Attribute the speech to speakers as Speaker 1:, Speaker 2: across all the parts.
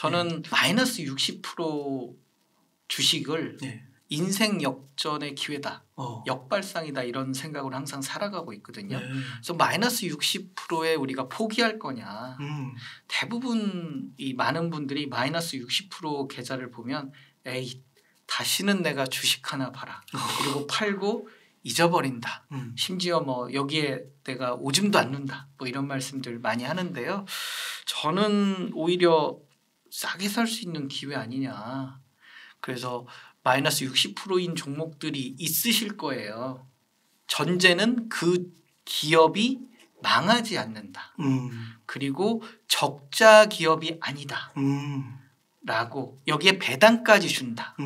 Speaker 1: 저는 마이너스 60% 주식을 인생 역전의 기회다. 역발상이다 이런 생각으로 항상 살아가고 있거든요. 그래서 마이너스 60%에 우리가 포기할 거냐. 대부분 이 많은 분들이 마이너스 60% 계좌를 보면 에이 다시는 내가 주식 하나 봐라. 그리고 팔고 잊어버린다. 심지어 뭐 여기에 내가 오줌도 안 눈다. 뭐 이런 말씀들 많이 하는데요. 저는 오히려 싸게 살 수 있는 기회 아니냐. 그래서 마이너스 60%인 종목들이 있으실 거예요. 전제는 그 기업이 망하지 않는다. 그리고 적자 기업이 아니다. 라고 여기에 배당까지 준다.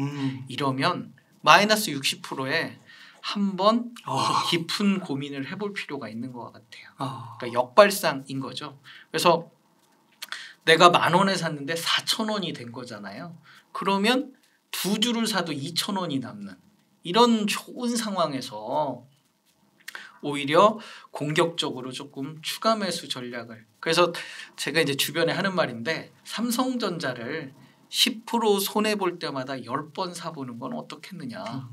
Speaker 1: 이러면 마이너스 60%에 한번 깊은 고민을 해볼 필요가 있는 것 같아요. 그러니까 역발상인 거죠. 그래서 내가 10,000원에 샀는데 4,000원이 된 거잖아요. 그러면 2주를 사도 2,000원이 남는 이런 좋은 상황에서 오히려 공격적으로 조금 추가 매수 전략을. 그래서 제가 이제 주변에 하는 말인데 삼성전자를 10% 손해 볼 때마다 10번 사보는 건 어떻겠느냐.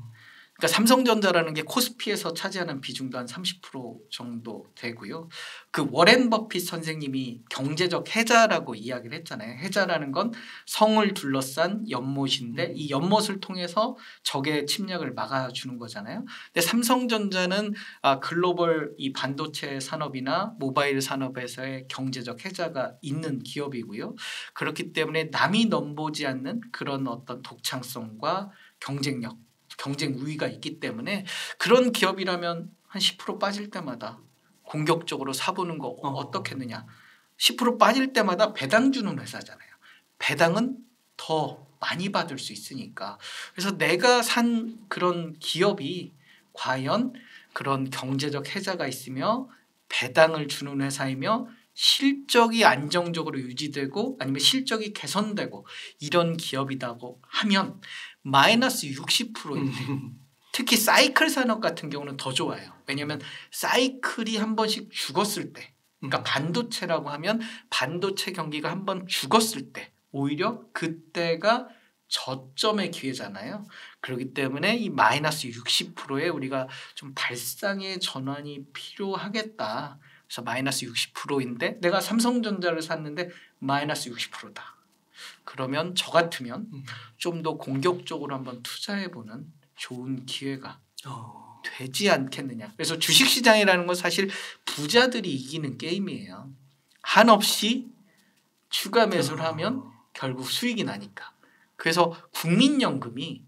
Speaker 1: 그러니까 삼성전자라는 게 코스피에서 차지하는 비중도 한 30% 정도 되고요. 그 워렌 버핏 선생님이 경제적 해자라고 이야기를 했잖아요. 해자라는 건 성을 둘러싼 연못인데 이 연못을 통해서 적의 침략을 막아주는 거잖아요. 근데 삼성전자는 글로벌 이 반도체 산업이나 모바일 산업에서의 경제적 해자가 있는 기업이고요. 그렇기 때문에 남이 넘보지 않는 그런 어떤 독창성과 경쟁력 경쟁 우위가 있기 때문에 그런 기업이라면 한 10% 빠질 때마다 공격적으로 사보는 거 어떻겠느냐. 10% 빠질 때마다 배당 주는 회사잖아요. 배당은 더 많이 받을 수 있으니까. 그래서 내가 산 그런 기업이 과연 그런 경제적 해자가 있으며 배당을 주는 회사이며 실적이 안정적으로 유지되고 아니면 실적이 개선되고 이런 기업이라고 하면 마이너스 60%인데 특히 사이클 산업 같은 경우는 더 좋아요. 왜냐하면 사이클이 한 번씩 죽었을 때 그러니까 반도체라고 하면 반도체 경기가 한 번 죽었을 때 오히려 그때가 저점의 기회잖아요. 그렇기 때문에 이 마이너스 60%에 우리가 좀 발상의 전환이 필요하겠다. 그래서 마이너스 60%인데 내가 삼성전자를 샀는데 마이너스 60%다. 그러면 저 같으면 좀 더 공격적으로 한번 투자해보는 좋은 기회가 되지 않겠느냐. 그래서 주식시장이라는 건 사실 부자들이 이기는 게임이에요. 한없이 추가 매수를 하면 결국 수익이 나니까. 그래서 국민연금이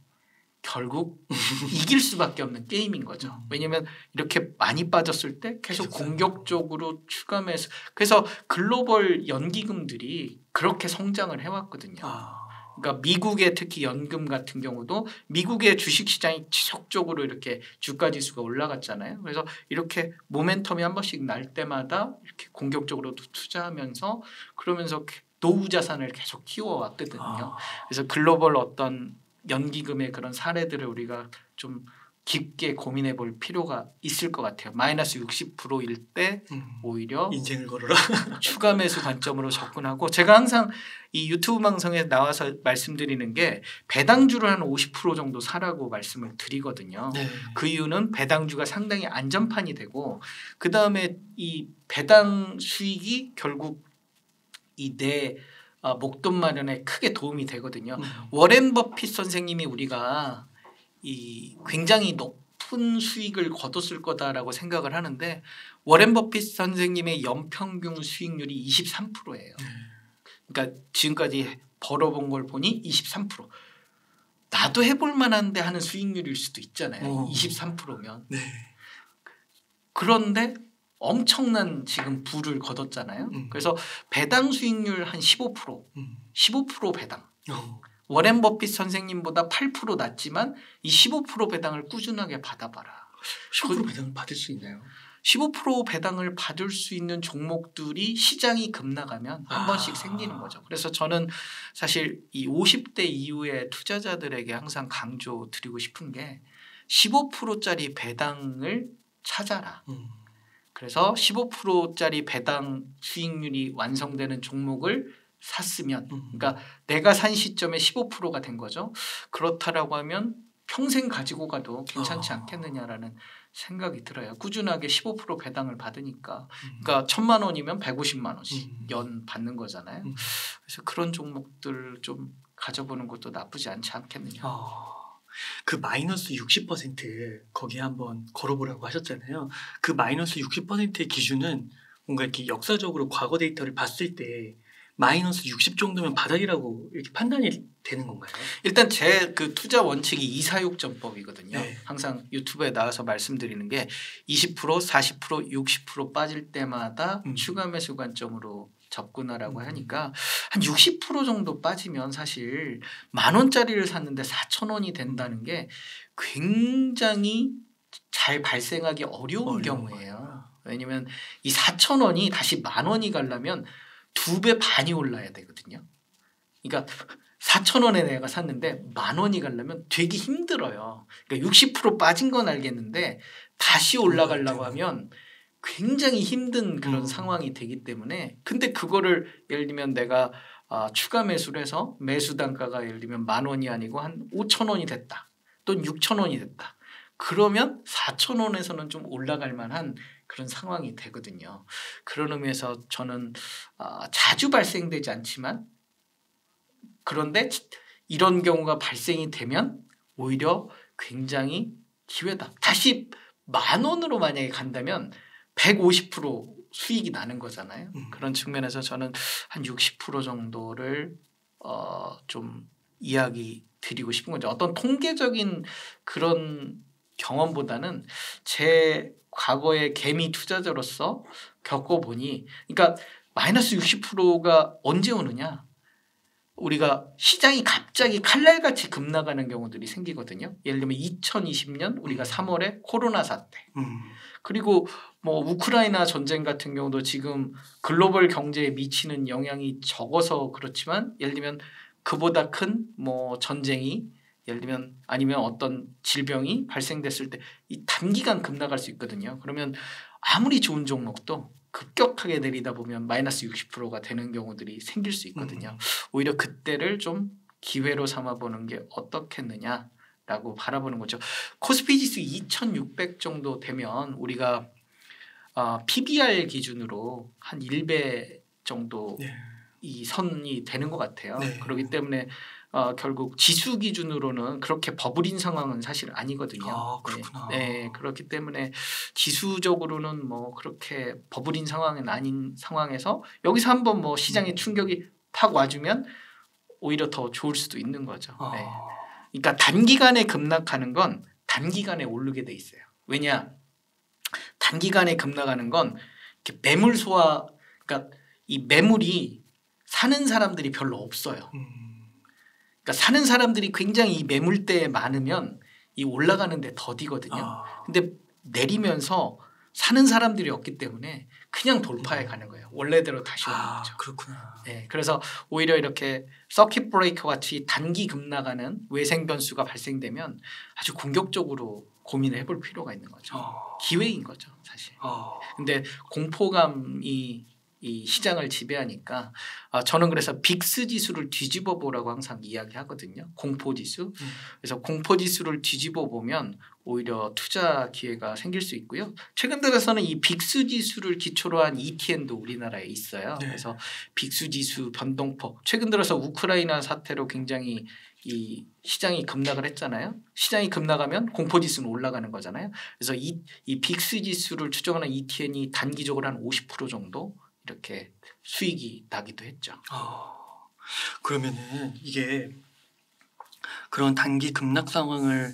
Speaker 1: 결국 이길 수밖에 없는 게임인 거죠. 왜냐하면 이렇게 많이 빠졌을 때 계속 공격적으로 추가 매수. 그래서 글로벌 연기금들이 그렇게 성장을 해왔거든요. 그러니까 미국의 특히 연금 같은 경우도 미국의 주식시장이 지속적으로 이렇게 주가지수가 올라갔잖아요. 그래서 이렇게 모멘텀이 한 번씩 날 때마다 이렇게 공격적으로 투자하면서 그러면서 노후 자산을 계속 키워왔거든요. 그래서 글로벌 어떤 연기금의 그런 사례들을 우리가 좀 깊게 고민해 볼 필요가 있을 것 같아요. 마이너스 60%일 때 오히려
Speaker 2: 인생을 걸어라.
Speaker 1: 추가 매수 관점으로 접근하고 제가 항상 이 유튜브 방송에 나와서 말씀드리는 게 배당주를 한 50% 정도 사라고 말씀을 드리거든요.
Speaker 2: 네.
Speaker 1: 그 이유는 배당주가 상당히 안전판이 되고 그다음에 이 배당 수익이 결국 이 내 목돈 마련에 크게 도움이 되거든요. 워렌 버핏 선생님이 우리가 이 굉장히 높은 수익을 거뒀을 거다라고 생각을 하는데 워렌 버핏 선생님의 연평균 수익률이 23%예요. 그러니까 지금까지 벌어본 걸 보니 23%. 나도 해볼 만한데 하는 수익률일 수도 있잖아요. 23%면.
Speaker 2: 네.
Speaker 1: 그런데 엄청난 지금 부를 거뒀잖아요. 그래서 배당 수익률 한 15%, 15% 배당. 워렌 버핏 선생님보다 8% 낮지만 이 15% 배당을 꾸준하게 받아봐라.
Speaker 2: 15% 배당 받을 수 있나요?
Speaker 1: 15% 배당을 받을 수 있는 종목들이 시장이 급락하면 한 번씩 생기는 거죠. 그래서 저는 사실 이 50대 이후의 투자자들에게 항상 강조드리고 싶은 게 15%짜리 배당을 찾아라. 그래서 15%짜리 배당 수익률이 완성되는 종목을 샀으면 그러니까 내가 산 시점에 15%가 된 거죠. 그렇다라고 하면 평생 가지고 가도 괜찮지 않겠느냐라는 생각이 들어요. 꾸준하게 15% 배당을 받으니까. 그러니까 1,000만 원이면 150만 원씩 연 받는 거잖아요. 그래서 그런 종목들 좀 가져보는 것도 나쁘지 않지 않겠느냐.
Speaker 2: 그 마이너스 60% 거기에 한번 걸어보라고 하셨잖아요. 그 마이너스 60%의 기준은 뭔가 이렇게 역사적으로 과거 데이터를 봤을 때 마이너스 60 정도면 바닥이라고 이렇게 판단이 되는 건가요?
Speaker 1: 일단 제 그 투자 원칙이 246전법이거든요.
Speaker 2: 네.
Speaker 1: 항상 유튜브에 나와서 말씀드리는 게 20%, 40%, 60% 빠질 때마다 추가 매수 관점으로 접근하라고 하니까 한 60% 정도 빠지면 사실 10,000원짜리를 샀는데 4,000원이 된다는 게 굉장히 잘 발생하기 어려운 경우예요. 왜냐하면 이 4,000원이 다시 10,000원이 가려면 2배 반이 올라야 되거든요. 그러니까 4,000원에 내가 샀는데 10,000원이 가려면 되게 힘들어요. 그러니까 60% 빠진 건 알겠는데 다시 올라가려고 하면 굉장히 힘든 그런 상황이 되기 때문에 근데 그거를 예를 들면 내가 추가 매수를 해서 매수 단가가 예를 들면 10,000원이 아니고 한 5,000원이 됐다. 또는 6,000원이 됐다. 그러면 4,000원에서는 좀 올라갈 만한 그런 상황이 되거든요. 그런 의미에서 저는 자주 발생되지 않지만 그런데 이런 경우가 발생이 되면 오히려 굉장히 기회다. 다시 10,000원으로 만약에 간다면 150% 수익이 나는 거잖아요. 그런 측면에서 저는 한 60% 정도를 좀 이야기 드리고 싶은 거죠. 어떤 통계적인 그런 경험보다는 제 과거의 개미 투자자로서 겪어보니 그러니까 마이너스 60%가 언제 오느냐. 우리가 시장이 갑자기 칼날같이 급락하는 경우들이 생기거든요. 예를 들면 2020년 우리가 3월에 코로나 사태 그리고 뭐 우크라이나 전쟁 같은 경우도 지금 글로벌 경제에 미치는 영향이 적어서 그렇지만 예를 들면 그보다 큰 뭐 전쟁이 예를 들면 아니면 어떤 질병이 발생됐을 때 이 단기간 급락할 수 있거든요. 그러면 아무리 좋은 종목도 급격하게 내리다 보면 마이너스 60%가 되는 경우들이 생길 수 있거든요. 오히려 그때를 좀 기회로 삼아보는 게 어떻겠느냐라고 바라보는 거죠. 코스피 지수 2,600 정도 되면 우리가 PBR 기준으로 한 1배 정도 이 선이 되는 것 같아요. 그렇기 때문에 결국 지수 기준으로는 그렇게 버블인 상황은 사실 아니거든요.
Speaker 2: 그렇구나.
Speaker 1: 네, 그렇기 때문에 지수적으로는 뭐 그렇게 버블인 상황은 아닌 상황에서 여기서 한번 뭐 시장의 충격이 팍 와주면 오히려 더 좋을 수도 있는 거죠. 네. 그러니까 단기간에 급락하는 건 단기간에 오르게 돼 있어요. 왜냐? 단기간에 급락하는 건 이렇게 매물 소화, 그러니까 이 매물이 사는 사람들이 별로 없어요. 그러니까 사는 사람들이 굉장히 이 매물대에 많으면 이 올라가는데 더디거든요. 근데 내리면서 사는 사람들이 없기 때문에 그냥 돌파해 가는 거예요. 원래대로 다시 오는 거죠.
Speaker 2: 그렇구나.
Speaker 1: 네, 그래서 오히려 이렇게 서킷 브레이커 같이 단기 급락하는 외생 변수가 발생되면 아주 공격적으로 고민을 해볼 필요가 있는 거죠. 기회인 거죠, 사실. 근데 공포감이 이 시장을 지배하니까 저는 그래서 빅스 지수를 뒤집어 보라고 항상 이야기하거든요. 공포 지수. 그래서 공포 지수를 뒤집어 보면 오히려 투자 기회가 생길 수 있고요. 최근 들어서는 이 빅스 지수를 기초로 한 ETN도 우리나라에 있어요. 그래서 빅스 지수 변동폭. 최근 들어서 우크라이나 사태로 굉장히 이 시장이 급락을 했잖아요. 시장이 급락하면 공포 지수는 올라가는 거잖아요. 그래서 이 빅스 지수를 추정하는 ETN이 단기적으로 한 50% 정도 이렇게 수익이 나기도 했죠.
Speaker 2: 그러면은 이게 그런 단기 급락 상황을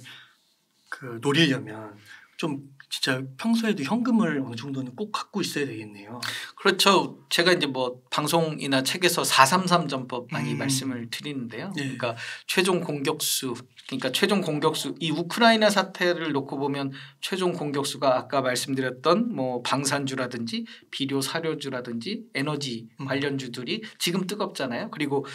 Speaker 2: 노리려면 좀 진짜 평소에도 현금을 어느 정도는 꼭 갖고 있어야 되겠네요.
Speaker 1: 그렇죠. 제가 이제 뭐 방송이나 책에서 433전법 많이 말씀을 드리는데요. 그러니까 최종 공격수, 그러니까 최종 공격수 이 우크라이나 사태를 놓고 보면 최종 공격수가 아까 말씀드렸던 뭐 방산주라든지 비료 사료주라든지 에너지 관련주들이 지금 뜨겁잖아요. 그리고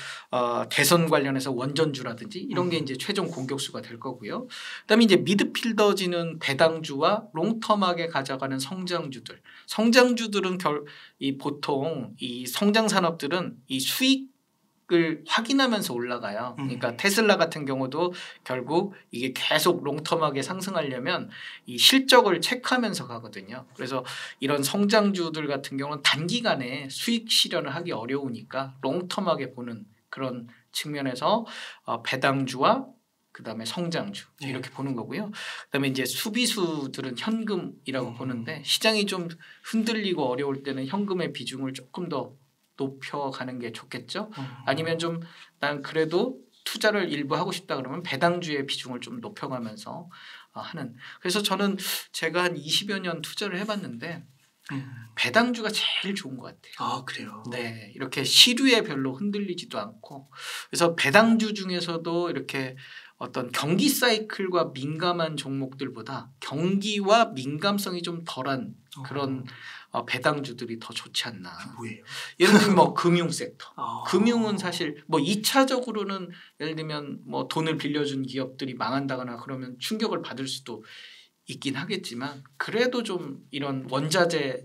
Speaker 1: 대선 관련해서 원전주라든지 이런 게 이제 최종 공격수가 될 거고요. 그다음에 이제 미드필더지는 배당주와 롱텀하게 가져가는 성장주들. 성장주들은 이 보통 이 성장 산업들은 이 수익 을 확인하면서 올라가요. 그러니까 테슬라 같은 경우도 결국 이게 계속 롱텀하게 상승하려면 이 실적을 체크하면서 가거든요. 그래서 이런 성장주들 같은 경우는 단기간에 수익 실현을 하기 어려우니까 롱텀하게 보는 그런 측면에서 배당주와 그다음에 성장주 이렇게 보는 거고요. 그다음에 이제 수비수들은 현금이라고 보는데 시장이 좀 흔들리고 어려울 때는 현금의 비중을 조금 더 높여가는 게 좋겠죠. 아니면 좀 난 그래도 투자를 일부 하고 싶다 그러면 배당주의 비중을 좀 높여가면서 하는. 그래서 저는 제가 한 20여 년 투자를 해봤는데 배당주가 제일 좋은 것 같아요.
Speaker 2: 아 그래요?
Speaker 1: 네, 이렇게 시류에 별로 흔들리지도 않고 그래서 배당주 중에서도 이렇게 어떤 경기 사이클과 민감한 종목들보다 경기와 민감성이 좀 덜한 그런 배당주들이 더 좋지 않나.
Speaker 2: 뭐예요?
Speaker 1: 예를 들면 뭐 금융 섹터. 금융은 사실 뭐 2차적으로는 예를 들면 뭐 돈을 빌려준 기업들이 망한다거나 그러면 충격을 받을 수도 있긴 하겠지만 그래도 좀 이런 원자재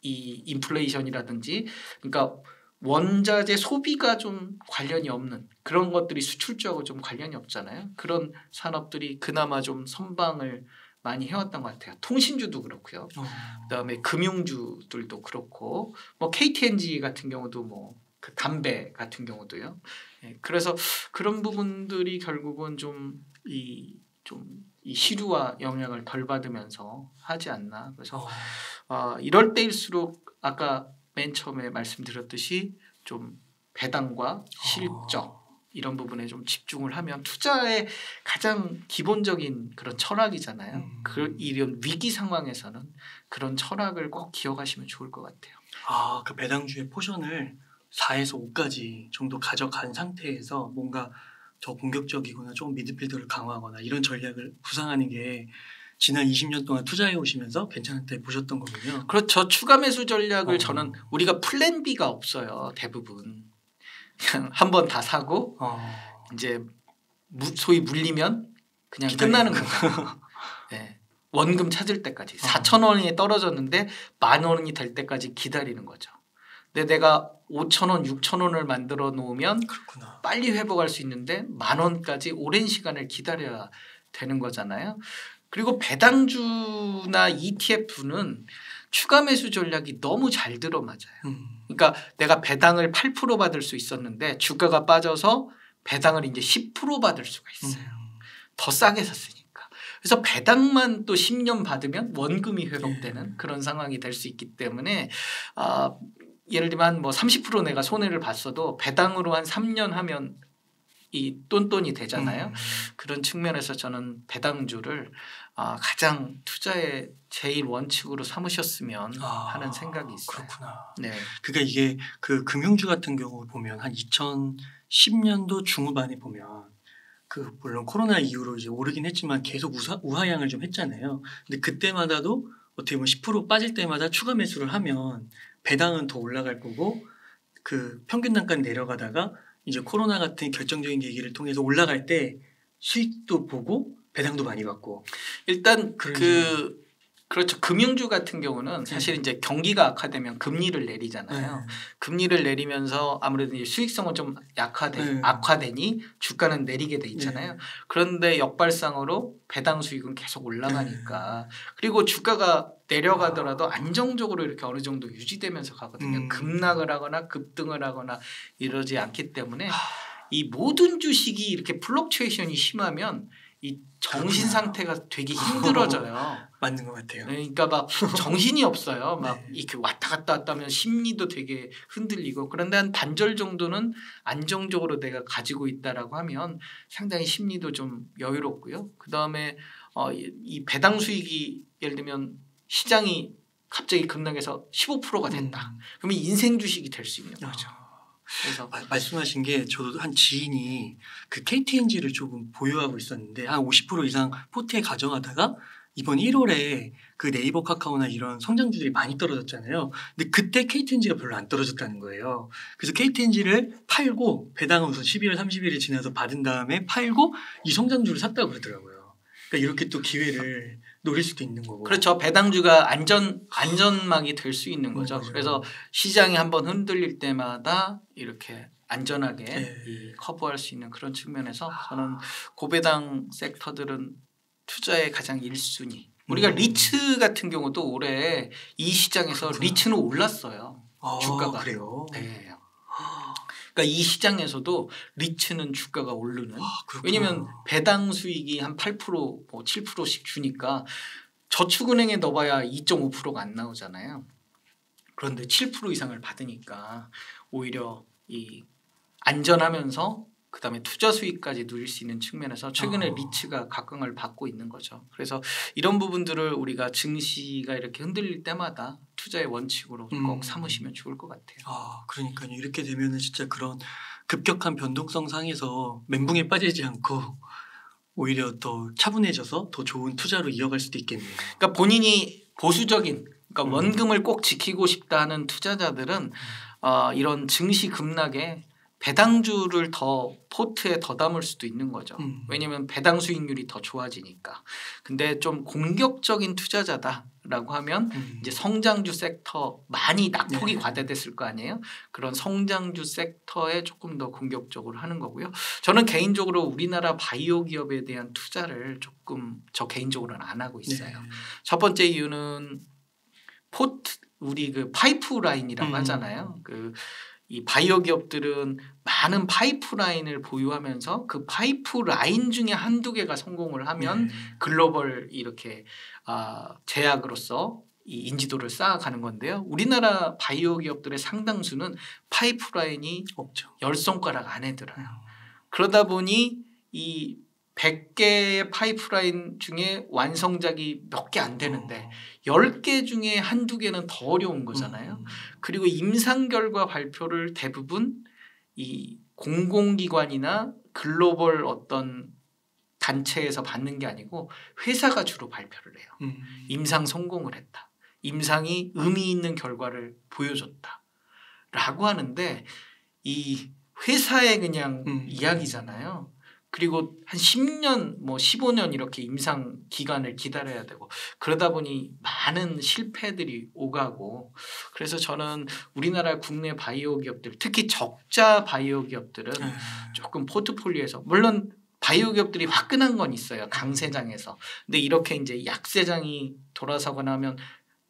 Speaker 1: 이 인플레이션이라든지 그러니까 원자재 소비가 좀 관련이 없는 그런 것들이 수출주하고 좀 관련이 없잖아요. 그런 산업들이 그나마 좀 선방을 많이 해왔던 것 같아요. 통신주도 그렇고요. 그다음에 금융주들도 그렇고 뭐 KTNG 같은 경우도 뭐 그 담배 같은 경우도요. 예, 그래서 그런 부분들이 결국은 좀 이 시류와 영향을 덜 받으면서 하지 않나. 그래서 이럴 때일수록 아까 맨 처음에 말씀드렸듯이 좀 배당과 실적 이런 부분에 좀 집중을 하면 투자의 가장 기본적인 그런 철학이잖아요. 이런 위기 상황에서는 그런 철학을 꼭 기억하시면 좋을 것 같아요.
Speaker 2: 그 배당주의 포션을 4에서 5까지 정도 가져간 상태에서 뭔가 더 공격적이거나 조금 미드필더를 강화하거나 이런 전략을 구상하는 게 지난 20년 동안 투자해 오시면서 괜찮다 보셨던 거군요.
Speaker 1: 그렇죠. 추가 매수 전략을 저는 우리가 플랜 B가 없어요. 대부분. 그냥 한 번 다 사고 이제 소위 물리면 그냥 끝나는 거죠. 네. 원금 찾을 때까지 4,000원이 떨어졌는데 10,000원이 될 때까지 기다리는 거죠. 근데 내가 5,000원, 6,000원을 만들어 놓으면
Speaker 2: 그렇구나.
Speaker 1: 빨리 회복할 수 있는데 10,000원까지 오랜 시간을 기다려야 되는 거잖아요. 그리고 배당주나 ETF는 추가 매수 전략이 너무 잘 들어맞아요. 그러니까 내가 배당을 8% 받을 수 있었는데 주가가 빠져서 배당을 이제 10% 받을 수가 있어요. 더 싸게 샀으니까. 그래서 배당만 또 10년 받으면 원금이 회복되는 그런 상황이 될 수 있기 때문에 예를 들면 뭐 30% 내가 손해를 봤어도 배당으로 한 3년 하면 이 똔똔이 되잖아요. 그런 측면에서 저는 배당주를 가장 투자의 제일 원칙으로 삼으셨으면 하는 생각이 있어요.
Speaker 2: 그렇구나.
Speaker 1: 네.
Speaker 2: 그러니까 이게 그 금융주 같은 경우 보면 한 2010년도 중후반에 보면 그 물론 코로나 이후로 이제 오르긴 했지만 계속 우하향을 좀 했잖아요. 근데 그때마다도 어떻게 보면 10% 빠질 때마다 추가 매수를 하면 배당은 더 올라갈 거고 그 평균 단가는 내려가다가 이제 코로나 같은 결정적인 계기를 통해서 올라갈 때 수익도 보고 배당도 많이 받고
Speaker 1: 일단 그렇죠. 금융주 같은 경우는 사실 이제 경기가 악화되면 금리를 내리잖아요. 금리를 내리면서 아무래도 이제 수익성은 좀 악화되니 주가는 내리게 돼 있잖아요. 그런데 역발상으로 배당 수익은 계속 올라가니까 그리고 주가가 내려가더라도 안정적으로 이렇게 어느 정도 유지되면서 가거든요. 급락을 하거나 급등을 하거나 이러지 않기 때문에 이 모든 주식이 이렇게 플럭추에이션이 심하면 이 정신 상태가 되게 힘들어져요.
Speaker 2: 맞는 것 같아요.
Speaker 1: 그러니까 막 정신이 없어요. 막 이렇게 왔다 갔다 하면 심리도 되게 흔들리고 그런데 한 반절 정도는 안정적으로 내가 가지고 있다라고 하면 상당히 심리도 좀 여유롭고요. 그다음에 이 배당 수익이 예를 들면 시장이 갑자기 급락해서 15%가 된다. 그러면 인생 주식이 될 수 있는 거죠.
Speaker 2: 그래서 말씀하신 게 저도 한 지인이 그 KTNG를 조금 보유하고 있었는데 한 50% 이상 포트에 가져가다가 이번 1월에 그 네이버 카카오나 이런 성장주들이 많이 떨어졌잖아요. 근데 그때 KTNG가 별로 안 떨어졌다는 거예요. 그래서 KTNG를 팔고 배당을 우선 12월 30일이 지나서 받은 다음에 팔고 이 성장주를 샀다고 그러더라고요. 그러니까 이렇게 또 기회를 노릴 수도 있는 거고.
Speaker 1: 그렇죠. 배당주가 안전망이 될 수 있는 거죠. 그래서 시장이 한번 흔들릴 때마다 이렇게 안전하게 이 커버할 수 있는 그런 측면에서 저는 고배당 섹터들은 투자의 가장 1순위. 우리가 리츠 같은 경우도 올해 이 시장에서 그렇구나. 리츠는 올랐어요. 주가가.
Speaker 2: 그래요?
Speaker 1: 네. 그러니까 이 시장에서도 리츠는 주가가 오르는. 왜냐하면 배당 수익이 한 8% 뭐 7%씩 주니까 저축은행에 넣어봐야 2.5%가 안 나오잖아요. 그런데 7% 이상을 받으니까 오히려 이 안전하면서 그다음에 투자 수익까지 누릴 수 있는 측면에서 최근에 리츠가 각광을 받고 있는 거죠. 그래서 이런 부분들을 우리가 증시가 이렇게 흔들릴 때마다 투자의 원칙으로 꼭 삼으시면 좋을 것 같아요.
Speaker 2: 그러니까요. 이렇게 되면은 진짜 그런 급격한 변동성 상에서 멘붕에 빠지지 않고 오히려 더 차분해져서 더 좋은 투자로 이어갈 수도 있겠네요.
Speaker 1: 그러니까 본인이 보수적인 그러니까 원금을 꼭 지키고 싶다 하는 투자자들은 이런 증시 급락에 배당주를 더 포트에 더 담을 수도 있는 거죠. 왜냐하면 배당 수익률이 더 좋아지니까. 근데 좀 공격적인 투자자다라고 하면 이제 성장주 섹터 많이 낙폭이 과대됐을 거 아니에요. 그런 성장주 섹터에 조금 더 공격적으로 하는 거고요. 저는 개인적으로 우리나라 바이오 기업에 대한 투자를 조금 저 개인적으로는 안 하고 있어요. 첫 번째 이유는 우리 그 파이프라인이라고 하잖아요. 이 바이오 기업들은 많은 파이프라인을 보유하면서 그 파이프라인 중에 한두 개가 성공을 하면 글로벌 이렇게 제약으로서 이 인지도를 쌓아가는 건데요. 우리나라 바이오 기업들의 상당수는 파이프라인이 없죠. 10손가락 안에 들어요. 그러다 보니 이 100개의 파이프라인 중에 완성작이 몇 개 안 되는데 10개 중에 한두 개는 더 어려운 거잖아요. 그리고 임상 결과 발표를 대부분 이 공공기관이나 글로벌 어떤 단체에서 받는 게 아니고 회사가 주로 발표를 해요. 임상 성공을 했다. 임상이 의미 있는 결과를 보여줬다. 라고 하는데 이 회사의 그냥 이야기잖아요. 그리고 한 10년 뭐 15년 이렇게 임상 기간을 기다려야 되고 그러다 보니 많은 실패들이 오가고 그래서 저는 우리나라 국내 바이오 기업들 특히 적자 바이오 기업들은 조금 포트폴리오에서 물론 바이오 기업들이 화끈한 건 있어요. 강세장에서. 근데 이렇게 이제 약세장이 돌아서거나 하면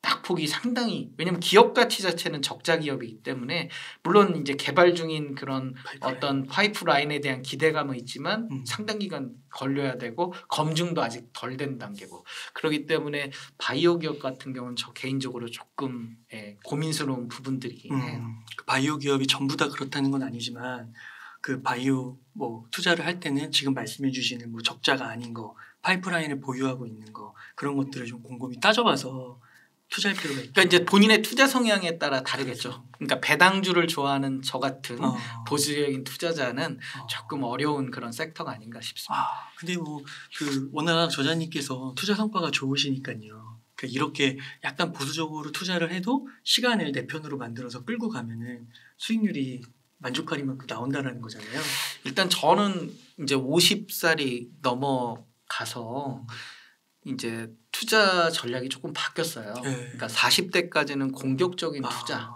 Speaker 1: 낙폭이 상당히 왜냐하면 기업 가치 자체는 적자 기업이기 때문에 물론 이제 개발 중인 그런 어떤 파이프라인에 대한 기대감은 있지만 상당 기간 걸려야 되고 검증도 아직 덜 된 단계고 그렇기 때문에 바이오 기업 같은 경우는 저 개인적으로 조금 고민스러운 부분들이 해요.
Speaker 2: 그 바이오 기업이 전부 다 그렇다는 건 아니지만 그 바이오 뭐 투자를 할 때는 지금 말씀해 주시는 뭐 적자가 아닌 거 파이프라인을 보유하고 있는 거 그런 것들을 좀 곰곰이 따져봐서 투자할 필요가 있다.
Speaker 1: 그러니까 이제 본인의 투자 성향에 따라 다르겠죠. 그러니까 배당주를 좋아하는 저 같은 보수적인 투자자는 조금 어려운 그런 섹터가 아닌가 싶습니다.
Speaker 2: 근데 뭐 그 워낙 저자님께서 투자 성과가 좋으시니까요. 그러니까 이렇게 약간 보수적으로 투자를 해도 시간을 내 편으로 만들어서 끌고 가면은 수익률이 만족할 만큼 나온다는 거잖아요.
Speaker 1: 일단 저는 이제 50살이 넘어가서 이제 투자 전략이 조금 바뀌었어요. 그러니까 40대까지는 공격적인 투자.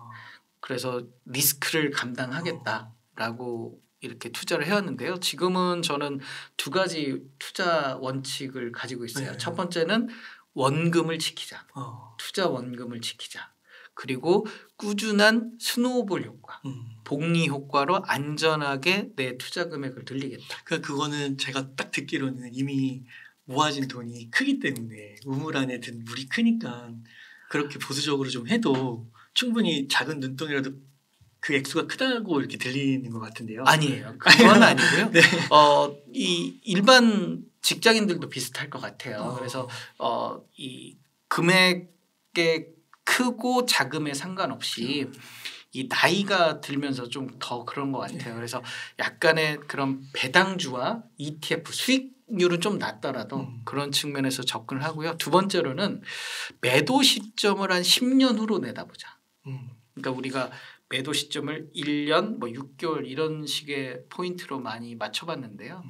Speaker 1: 그래서 리스크를 감당하겠다라고 이렇게 투자를 해왔는데요. 지금은 저는 두 가지 투자 원칙을 가지고 있어요. 첫 번째는 원금을 지키자. 투자 원금을 지키자. 그리고 꾸준한 스노우볼 효과. 복리 효과로 안전하게 내 투자 금액을 늘리겠다.
Speaker 2: 그거는 제가 딱 듣기로는 이미 모아진 돈이 크기 때문에 우물 안에 든 물이 크니까 그렇게 보수적으로 좀 해도 충분히 작은 눈덩이라도 그 액수가 크다고 이렇게 들리는 것 같은데요.
Speaker 1: 아니에요. 그건 아니고요. 네. 이 일반 직장인들도 비슷할 것 같아요. 그래서 이 금액의 크고 작음에 상관없이 이 나이가 들면서 좀 더 그런 것 같아요. 그래서 약간의 그런 배당주와 ETF 수익률은 좀 낮더라도 그런 측면에서 접근을 하고요. 두 번째로는 매도 시점을 한 10년 후로 내다보자. 그러니까 우리가 매도 시점을 1년 뭐 6개월 이런 식의 포인트로 많이 맞춰봤는데요.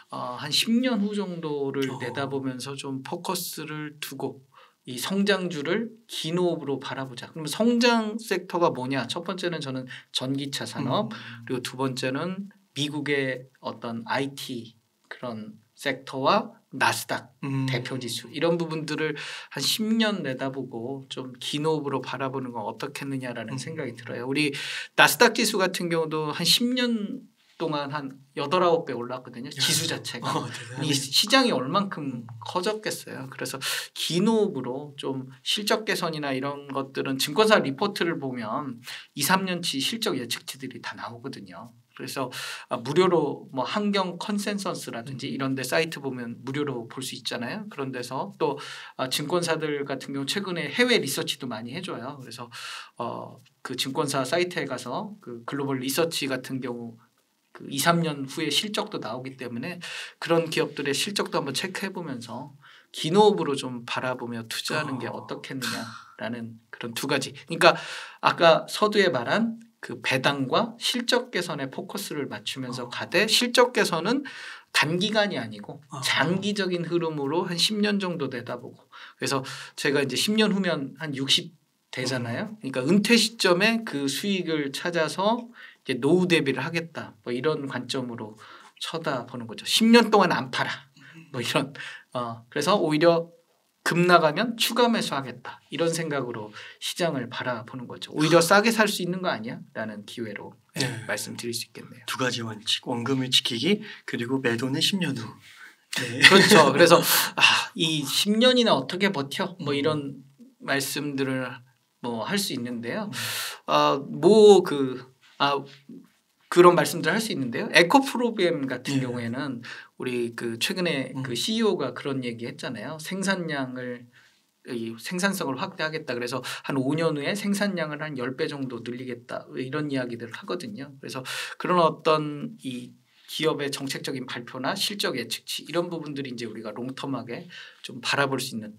Speaker 1: 한 10년 후 정도를 내다보면서 좀 포커스를 두고 이 성장주를 긴 호흡으로 바라보자. 그러면 성장 섹터가 뭐냐? 첫 번째는 저는 전기차 산업, 그리고 두 번째는 미국의 어떤 IT 그런 섹터와 나스닥 대표 지수 이런 부분들을 한 10년 내다보고 좀 긴 호흡으로 바라보는 건 어떻겠느냐라는 생각이 들어요. 우리 나스닥 지수 같은 경우도 한 10년 동안 한 8, 9배 올랐거든요. 지수 자체가. 이 시장이 얼만큼 커졌겠어요. 그래서 긴 호흡으로 좀 실적 개선이나 이런 것들은 증권사 리포트를 보면 2, 3년치 실적 예측치들이 다 나오거든요. 그래서 무료로 뭐 환경 컨센서스라든지 이런 데 사이트 보면 무료로 볼 수 있잖아요. 그런 데서 또 증권사들 같은 경우 최근에 해외 리서치도 많이 해줘요. 그래서 그 증권사 사이트에 가서 그 글로벌 리서치 같은 경우 그 2, 3년 후에 실적도 나오기 때문에 그런 기업들의 실적도 한번 체크해 보면서 긴 호흡으로 좀 바라보며 투자하는 게 어떻겠느냐라는 그런 두 가지. 그러니까 아까 서두에 말한 그 배당과 실적 개선에 포커스를 맞추면서 가되 실적 개선은 단기간이 아니고 장기적인 흐름으로 한 10년 정도 내다보고 그래서 제가 이제 10년 후면 한 60 되잖아요. 그러니까 은퇴 시점에 그 수익을 찾아서 이제 노후 대비를 하겠다. 뭐 이런 관점으로 쳐다보는 거죠. 10년 동안 안 팔아. 뭐 이런 그래서 오히려 급 나가면 추가 매수하겠다. 이런 생각으로 시장을 바라보는 거죠. 오히려 싸게 살 수 있는 거 아니야? 라는 기회로 말씀드릴 수 있겠네요.
Speaker 2: 두 가지 원칙. 원금을 지키기 그리고 매도는 10년 후.
Speaker 1: 네. 그렇죠. 그래서 이 10년이나 어떻게 버텨? 뭐 이런 말씀들을 뭐 할 수 있는데요. 그런 말씀들 할 수 있는데요. 에코프로비엠 같은 경우에는 우리 그 최근에 그 CEO가 그런 얘기했잖아요. 생산성을 확대하겠다. 그래서 한 5년 후에 생산량을 한 10배 정도 늘리겠다. 이런 이야기들을 하거든요. 그래서 그런 어떤 이 기업의 정책적인 발표나 실적 예측치 이런 부분들이 이제 우리가 롱텀하게 좀 바라볼 수 있는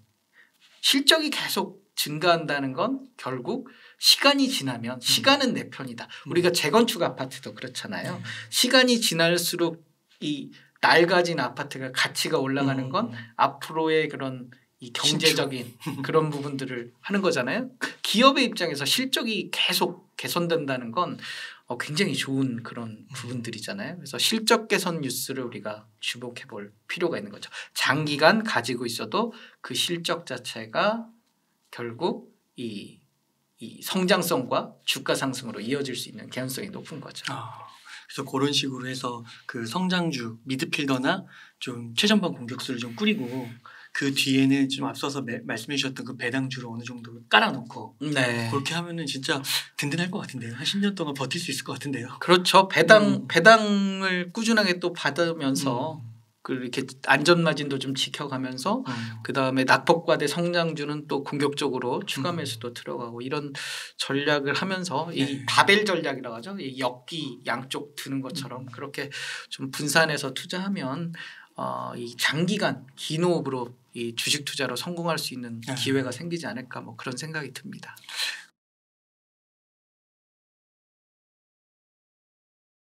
Speaker 1: 실적이 계속 증가한다는 건 결국 시간이 지나면 시간은 내 편이다. 우리가 재건축 아파트도 그렇잖아요. 시간이 지날수록 이 낡아진 아파트가 가치가 올라가는 건 앞으로의 그런 이 경제적인 그런 부분들을 하는 거잖아요. 기업의 입장에서 실적이 계속 개선된다는 건 굉장히 좋은 그런 부분들이잖아요. 그래서 실적 개선 뉴스를 우리가 주목해 볼 필요가 있는 거죠. 장기간 가지고 있어도 그 실적 자체가 결국 이 성장성과 주가 상승으로 이어질 수 있는 개연성이 높은 거죠.
Speaker 2: 그래서 그런 식으로 해서 그 성장주 미드필더나 좀 최전방 공격수를 좀 꾸리고 그 뒤에는 좀 앞서서 말씀해 주셨던 그 배당주를 어느 정도 깔아놓고 그렇게 하면은 진짜 든든할 것 같은데요. 한 10년 동안 버틸 수 있을 것 같은데요.
Speaker 1: 그렇죠. 배당을 꾸준하게 또 받으면서 이렇게 안전마진도 좀 지켜가면서 그다음에 낙폭과대 성장주는 또 공격적으로 추가 매수도 들어가고 이런 전략을 하면서 이 바벨 전략이라고 하죠. 이 역기 양쪽 드는 것처럼 그렇게 좀 분산해서 투자하면 이 장기간 긴 호흡으로 이 주식 투자로 성공할 수 있는 기회가 생기지 않을까 뭐 그런 생각이 듭니다.